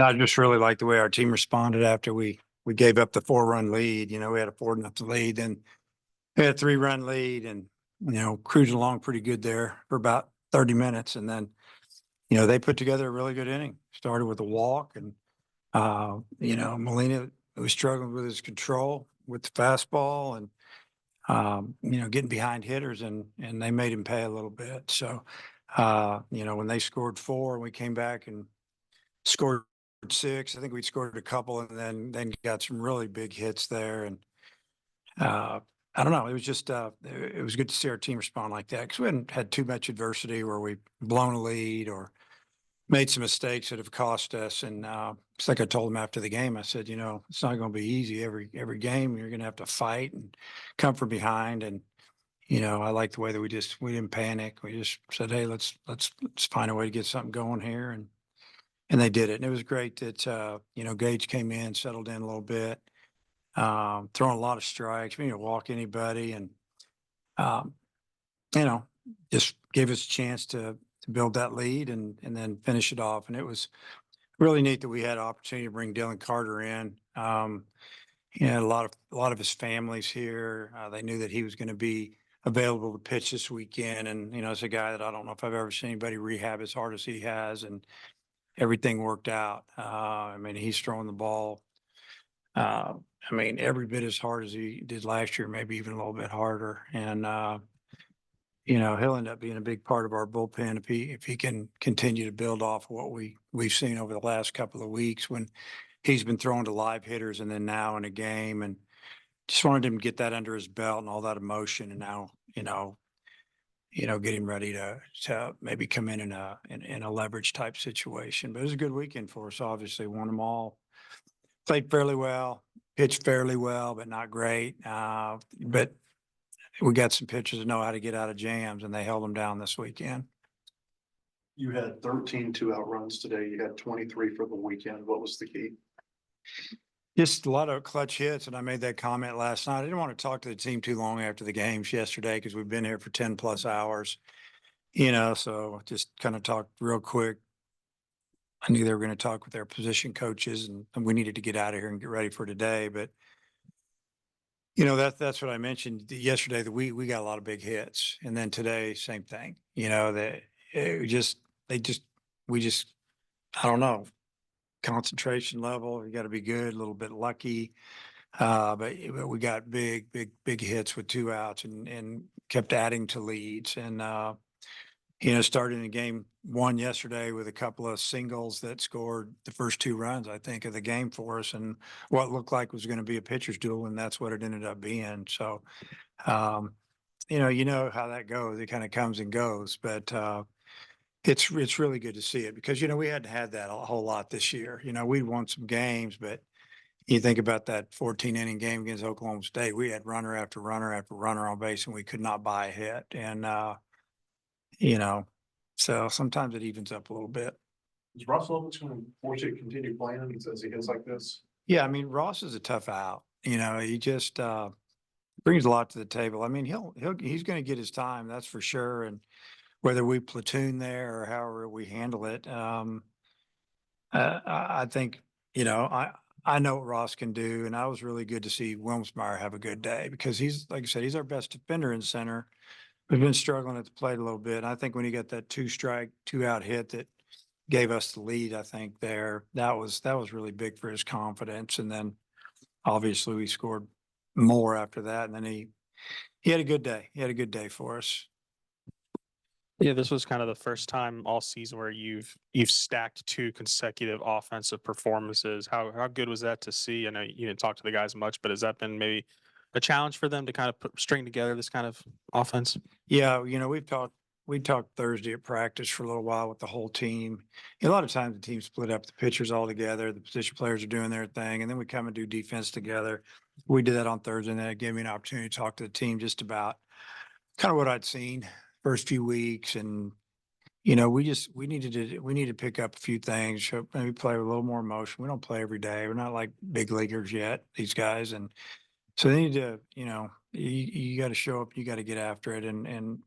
I just really like the way our team responded after we gave up the 4-run lead. We had a 4-0 lead, then we had a 3-run lead, and cruising along pretty good there for about 30 minutes, and then they put together a really good inning. Started with a walk, and Molina was struggling with his control with the fastball, and getting behind hitters, and they made him pay a little bit. So, when they scored 4 and we came back and scored 6, I think we scored a couple, and then got some really big hits there. And I don't know, it was just it was good to see our team respond like that, because we hadn't had too much adversity where we've blown a lead or made some mistakes that have cost us. And it's like I told him after the game, I said, it's not going to be easy every game. You're going to have to fight and come from behind. And I like the way that we didn't panic. We just said, hey, let's find a way to get something going here, and they did it. And it was great that Gage came in, settled in a little bit, throwing a lot of strikes. We didn't walk anybody, and um, just gave us a chance to build that lead and then finish it off. And it was really neat that we had an opportunity to bring Dylan Carter in. A lot of his family's here. They knew that he was going to be available to pitch this weekend, and it's a guy that I don't know if I've ever seen anybody rehab as hard as he has, and everything worked out. He's throwing the ball. Every bit as hard as he did last year, maybe even a little bit harder. And he'll end up being a big part of our bullpen if he can continue to build off what we've seen over the last couple of weeks, when he's been throwing to live hitters and then now in a game. And just wanted him to get that under his belt and all that emotion, and now get him ready to maybe come in a leverage type situation. But it was a good weekend for us. Obviously, won them all. Played fairly well, pitched fairly well, but not great. But we got some pitchers that know how to get out of jams, and they held them down this weekend. You had 13 2-out runs today. You had 23 for the weekend. What was the key? Just a lot of clutch hits, and I made that comment last night. I didn't want to talk to the team too long after the games yesterday, because we've been here for 10 plus hours, so just kind of talked real quick. I knew they were going to talk with their position coaches, and we needed to get out of here and get ready for today. But that's what I mentioned yesterday, that we got a lot of big hits, and then today, same thing. That we just I don't know, concentration level. You got to be good, a little bit lucky, but we got big hits with 2 outs, and kept adding to leads. And starting in game 1 yesterday with a couple of singles that scored the first 2 runs, I think, of the game for us, and what looked like was going to be a pitcher's duel, and that's what it ended up being. So, you know how that goes. It kind of comes and goes, but it's really good to see it, because we hadn't had that a whole lot this year. We won some games, but you think about that 14-inning game against Oklahoma State. We had runner after runner after runner on base, and we could not buy a hit. And so sometimes it evens up a little bit. Is Russell Wilson going to force you to continue playing as he hits like this? Yeah, Ross is a tough out. He just brings a lot to the table. He's going to get his time, that's for sure. And whether we platoon there or however we handle it, I think I know what Ross can do, and I was really good to see Wilmsmeyer have a good day, because he's, like I said, he's our best defender in center. We've been struggling at the plate a little bit. I think when he got that 2-strike, 2-out hit that gave us the lead, I think that was really big for his confidence. And then obviously we scored more after that, and then he had a good day. He had a good day for us. Yeah, this was kind of the first time all season where you've stacked 2 consecutive offensive performances. How good was that to see? I know you didn't talk to the guys much, but has that been maybe a challenge for them to kind of string together this kind of offense? Yeah, we talked Thursday at practice for a little while with the whole team. A lot of times the team split up, the pitchers all together, the position players are doing their thing, and then we come and do defense together. We did that on Thursday, and that gave me an opportunity to talk to the team just about kind of what I'd seen first few weeks. And we needed to pick up a few things, maybe play with a little more emotion. We don't play every day. We're not like big leaguers yet, these guys. And so they need to, you got to show up, you got to get after it. And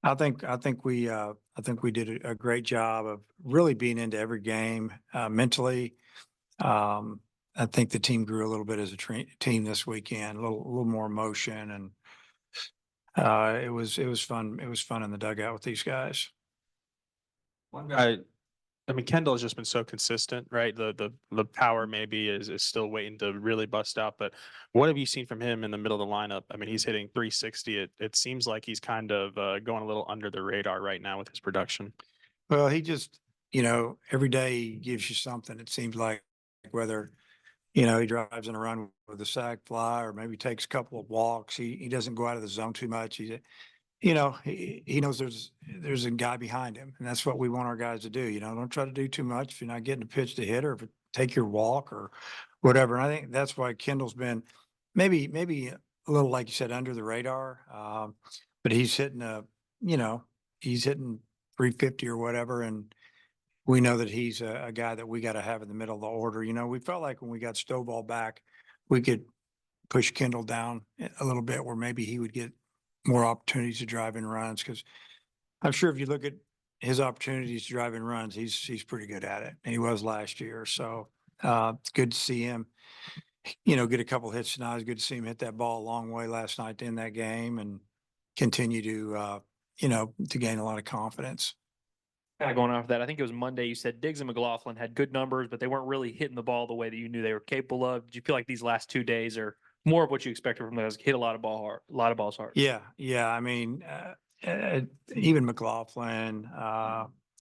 I think we did a great job of really being into every game, mentally. I think the team grew a little bit as a team this weekend, a little more emotion, and it was fun. It was fun in the dugout with these guys. One guy, I mean, Kendall has just been so consistent, right? The power maybe is still waiting to really bust out. But what have you seen from him in the middle of the lineup? I mean, he's hitting 360. It seems like he's kind of going a little under the radar right now with his production. Well, he just, every day he gives you something. It seems like whether, he drives in a run with a sac fly or maybe takes a couple of walks. He doesn't go out of the zone too much. He knows there's a guy behind him, and that's what we want our guys to do. Don't try to do too much if you're not getting a pitch to hit, or if take your walk or whatever. And I think that's why Kendall's been maybe a little, like you said, under the radar. But he's hitting he's hitting 350 or whatever, and we know that he's a guy that we got to have in the middle of the order. We felt like when we got Stovall back, we could push Kendall down a little bit where maybe he would get more opportunities to drive in runs. Because I'm sure if you look at his opportunities to drive in runs, he's pretty good at it, and he was last year. So it's good to see him, get a couple hits tonight. It's good to see him hit that ball a long way last night to end that game and continue to gain a lot of confidence. Kind of going off that, I think it was Monday. You said Diggs and McLaughlin had good numbers, but they weren't really hitting the ball the way that you knew they were capable of. Did you feel like these last 2 days are more of what you expected from those? Hit a lot of balls hard. Yeah. I mean, even McLaughlin,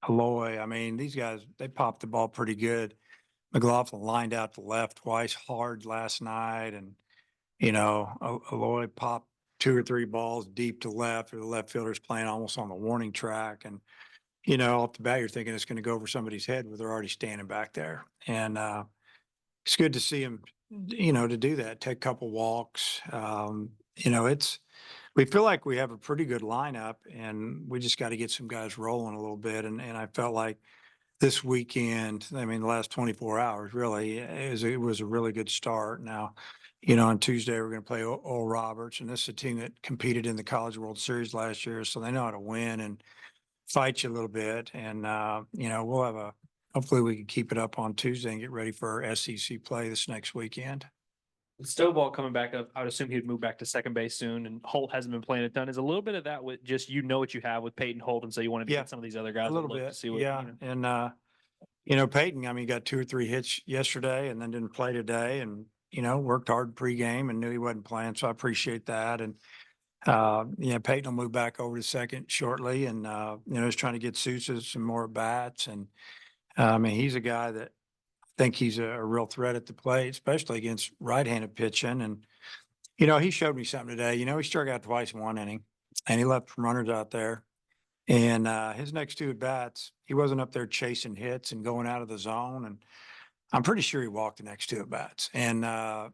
Aloy. I mean, these guys, they popped the ball pretty good. McLaughlin lined out to left twice hard last night, and Aloy popped 2 or 3 balls deep to left, or the left fielder's playing almost on the warning track, and off the bat, you're thinking it's going to go over somebody's head, but they're already standing back there. And it's good to see him, to do that, take a couple walks. We feel like we have a pretty good lineup, and we just got to get some guys rolling a little bit. And I felt like this weekend, I mean, the last 24 hours, really, it was a really good start. Now, on Tuesday, we're going to play Oral Roberts, and this is a team that competed in the College World Series last year, so they know how to win and fight you a little bit. And, hopefully we can keep it up on Tuesday and get ready for our SEC play this next weekend. With Stovall coming back up, I would assume he'd move back to second base soon, and Holt hasn't been playing a ton. Is a little bit of that with just what you have with Peyton Holt, and so you wanted to Yeah, get some of these other guys a little to look bit. to see what, Yeah. And, Peyton, I mean, got 2 or 3 hits yesterday and then didn't play today, and, worked hard pregame and knew he wasn't playing. So I appreciate that. And, Peyton will move back over to second shortly, and, he's trying to get Sousa some more bats. And, I mean, he's a guy that I think he's a real threat at the plate, especially against right-handed pitching. And, he showed me something today. He struck out twice in 1 inning, and he left runners out there. And his next 2 at bats, he wasn't up there chasing hits and going out of the zone. And I'm pretty sure he walked the next 2 at bats. And I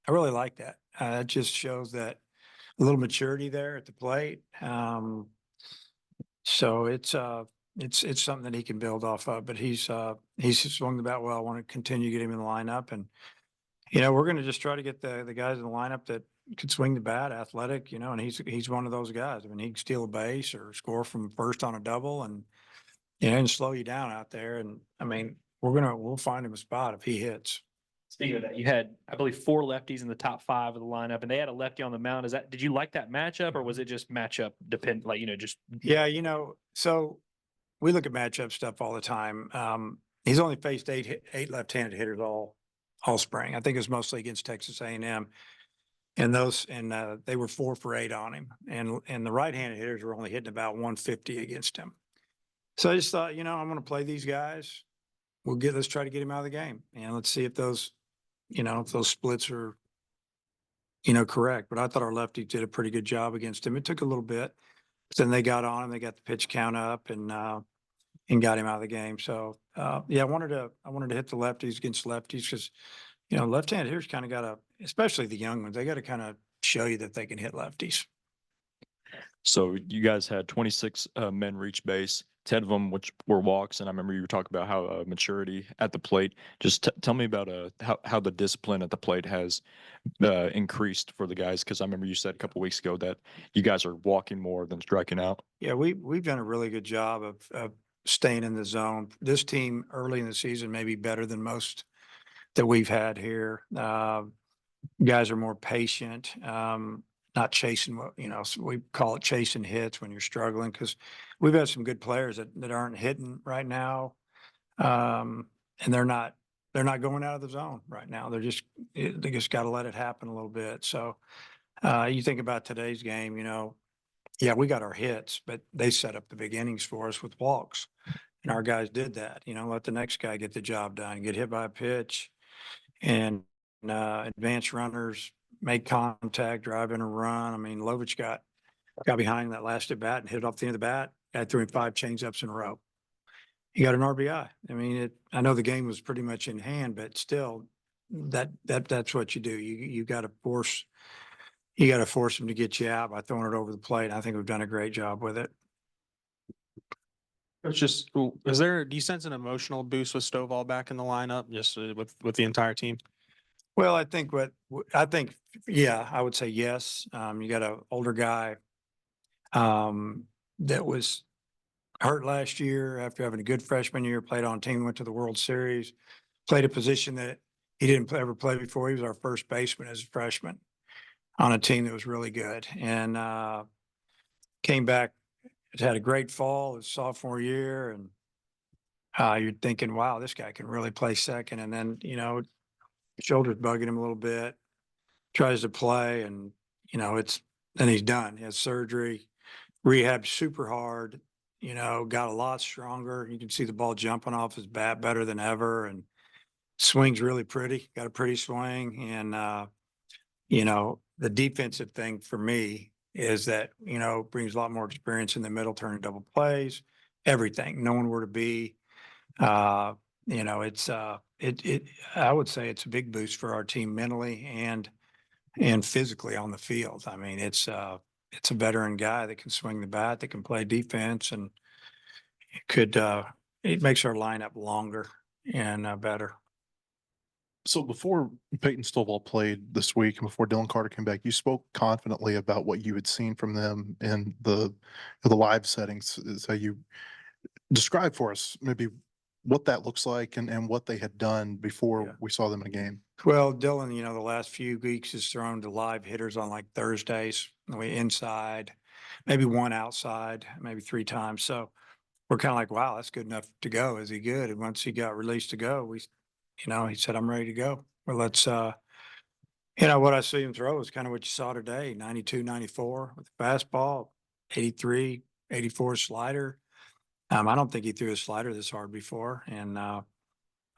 really like that. It just shows that a little maturity there at the plate. So it's something that he can build off of. But he's swung the bat well. I want to continue to get him in the lineup, and we're going to just try to get the guys in the lineup that could swing the bat, athletic, and he's one of those guys. I mean, he can steal a base or score from first on a double, and and slow you down out there. And I mean, we'll find him a spot if he hits. Speaking of that, you had, I believe, 4 lefties in the top 5 of the lineup, and they had a lefty on the mound. Did you like that matchup, or was it just matchup depend? Just Yeah, so we look at matchup stuff all the time. He's only faced 8 left-handed hitters all spring. I think it was mostly against Texas A&M, and they were 4 for 8 on him, and the right-handed hitters were only hitting about 150 against him. So I just thought, I'm going to play these guys. Let's try to get him out of the game, and let's see if those splits are, correct. But I thought our lefties did a pretty good job against him. It took a little bit, but then they got on him. They got the pitch count up and got him out of the game. So I wanted to hit the lefties against lefties because, left-handed hitters kind of got to, especially the young ones, they got to kind of show you that they can hit lefties. So you guys had 26 men reach base. 10 of them which were walks, and I remember you were talking about how maturity at the plate. Just tell me about how the discipline at the plate has increased for the guys, because I remember you said a couple weeks ago that you guys are walking more than striking out. Yeah, we've done a really good job of staying in the zone. This team early in the season may be better than most that we've had here. Guys are more patient, not chasing what, so we call it chasing hits when you're struggling, because we've had some good players that aren't hitting right now. And they're not going out of the zone right now. They just got to let it happen a little bit. So you think about today's game, yeah, we got our hits, but they set up the big innings for us with walks. And our guys did that, let the next guy get the job done, get hit by a pitch, and advance runners make contact, drive in a run. I mean, Lovich got behind that last at bat and hit it off the end of the bat. Guy threw him 5 changeups in a row. He got an RBI. I mean, I know the game was pretty much in hand, but still, that's what you do. You got to force them to get you out by throwing it over the plate. I think we've done a great job with it. It's just, do you sense an emotional boost with Stovall back in the lineup, just with the entire team? Well, yeah, I would say yes. You got an older guy that was hurt last year after having a good freshman year, played on a team, went to the World Series, played a position that he didn't ever play before. He was our first baseman as a freshman on a team that was really good, and came back, had a great fall his sophomore year, and you're thinking, wow, this guy can really play second. And then, shoulder's bugging him a little bit, tries to play, and, then he's done. He has surgery, rehab super hard, got a lot stronger. You can see the ball jumping off his bat better than ever, and swings really pretty, got a pretty swing. And, the defensive thing for me is that, brings a lot more experience in the middle, turning double plays, everything, knowing where to be. It's I would say it's a big boost for our team mentally and physically on the field. I mean, it's a veteran guy that can swing the bat, that can play defense, and it makes our lineup longer and better. So before Peyton Stovall played this week and before Dylan Carter came back, you spoke confidently about what you had seen from them in the live settings. So you describe for us maybe what that looks like and what they had done before Yeah. we saw them in a game. Well, Dylan, the last few weeks has thrown to live hitters on like Thursdays, inside, maybe one outside, maybe 3 times. So we're kind of like, wow, that's good enough to go. Is he good? And once he got released to go, he said, I'm ready to go. Well, let's, what I see him throw is kind of what you saw today, 92, 94 with the fastball, 83, 84 slider. I don't think he threw a slider this hard before. And I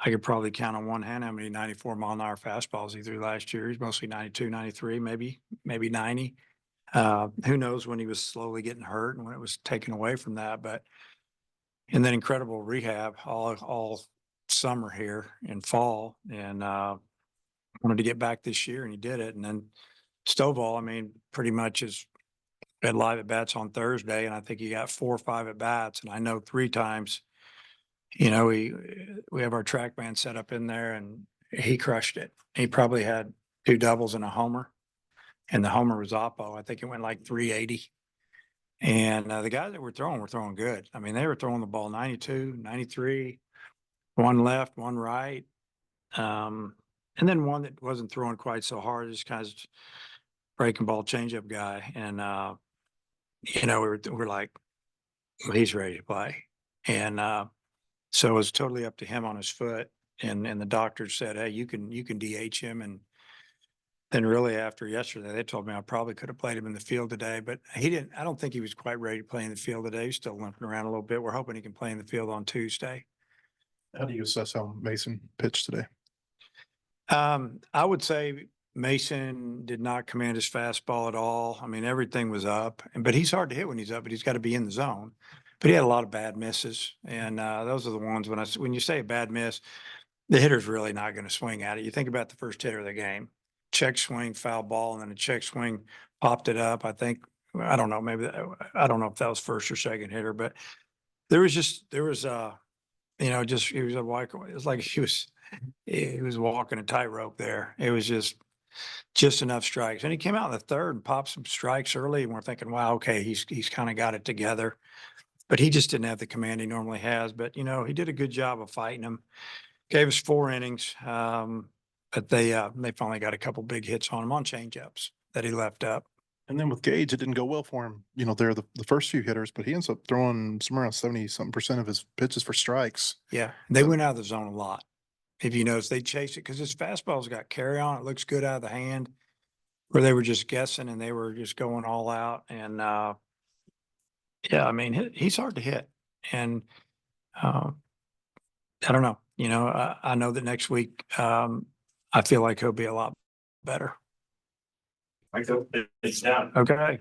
could probably count on one hand how many 94-mile-an-hour fastballs he threw last year. He's mostly 92, 93, maybe 90. Who knows when he was slowly getting hurt and when it was taken away from that. And then incredible rehab all summer here in fall, and wanted to get back this year, and he did it. And then Stovall, I mean, pretty much had live at bats on Thursday, and I think he got 4 or 5 at bats. And I know 3 times, we have our track band set up in there, and he crushed it. He probably had 2 doubles and a homer, and the homer was Oppo. I think it went like 380. And the guys that were throwing good. I mean, they were throwing the ball 92, 93, one left, one right. And then one that wasn't throwing quite so hard, just kind of breaking ball changeup guy. And, we're like, well, he's ready to play. And so it was totally up to him on his foot. And the doctor said, hey, you can DH him. And then really after yesterday, they told me I probably could have played him in the field today, but I don't think he was quite ready to play in the field today. He's still limping around a little bit. We're hoping he can play in the field on Tuesday. How do you assess how Mason pitched today? I would say Mason did not command his fastball at all. I mean, everything was up, but he's hard to hit when he's up, but he's got to be in the zone. But he had a lot of bad misses, and those are the ones when you say a bad miss, the hitter's really not going to swing at it. You think about the first hitter of the game, check swing, foul ball, and then a check swing popped it up. I don't know if that was first or second hitter, but There was just, you know, just, he was a like, it was like he was walking a tightrope there. It was just enough strikes. And he came out in the third and popped some strikes early, and we're thinking, wow, okay, he's kind of got it together. But he just didn't have the command he normally has. But, you know, he did a good job of fighting him. Gave us 4 innings. But they finally got a couple big hits on him on changeups that he left up. And then with Gage, it didn't go well for him. You know, they're the first few hitters, but he ends up throwing somewhere around 70-something% of his pitches for strikes. Yeah, they So- went out of the zone a lot. If you notice, they chase it because his fastball's got carry on. It looks good out of the hand. Where they were just guessing and they were just going all out. And yeah, I mean, he's hard to hit. And I don't know. You know, I know that next week I feel like he'll be a lot better. It's down. Okay.